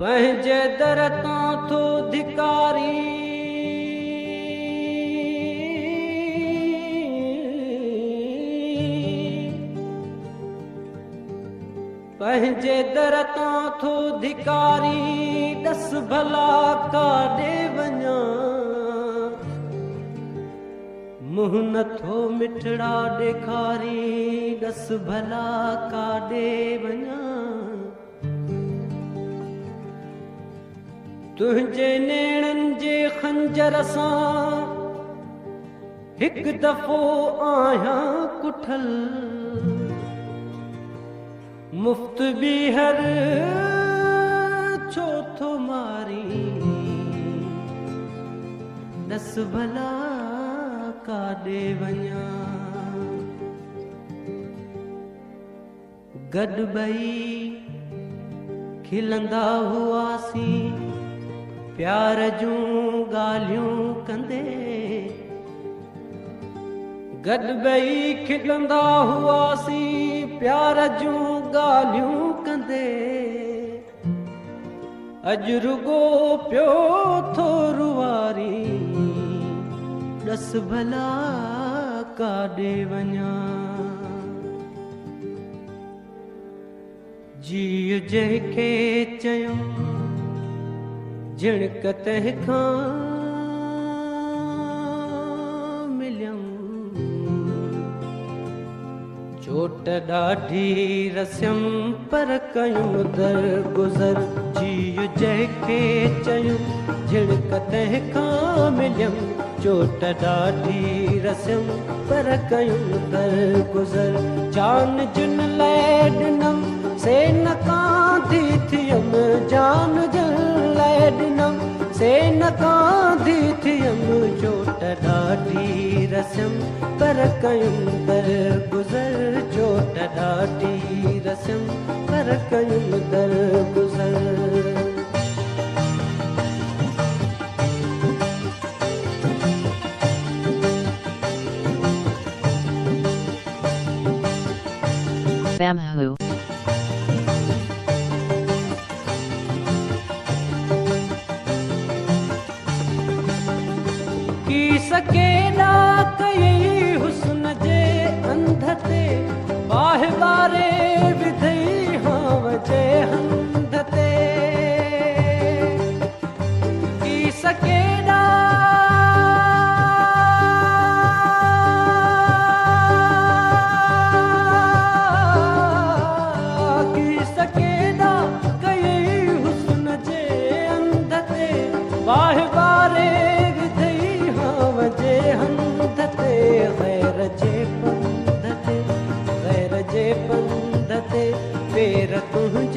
पंहिंजे दर तां थो धिकारी पंहिंजे दर तां थो धिकारी ॾस भला काॾे वञा मुंहुं नथो मिठड़ा ॾेखारी ॾस भला काॾे वञा तुंहिंजे नेणनि जे खंजर सां हिकु दफ़ो आहियां कुठल मुफ़्त ॿीहर छो थो मारी ॾस भला काॾे वञा गॾु ॿई खिलंदा हुआसीं प्यार जूं ॻाल्हियूं कंदे गॾु ॿई खिलंदा हुआसीं प्यार जूं ॻाल्हियूं कंदे अॼु रुगो पियो थो रुवारी ॾस भला काॾे वञा जीउ जंहिंखे चयूं जिणक तंहिंखां मिलियऊं चोट ॾाढी रसियम पर कयूं दर गुज़र जीउ जंहिंखे चयूं जिणक तंहिंखां मिलियम चोट ॾाढी रसियम पर कयूं दर गुज़र जान जिन लाइ ॾिनम से न कांधी थियम जान जिन लाइ ॾिनम से न कांधी थियम चोट ॾाढी रसियम पर कयूं दर गुज़र चोट ॾाढी रसियम पर कयूं दर गुज़र Bamhu. की सकेला कई हुस्न जे अंध ते बाहि बारे विधई हाव जे हंध ते की सकेला की सकेला कई हुस्न जे अंध ते बाहि बारे जे हंध ते गैर जे पंध ते पेर तुंहिंजे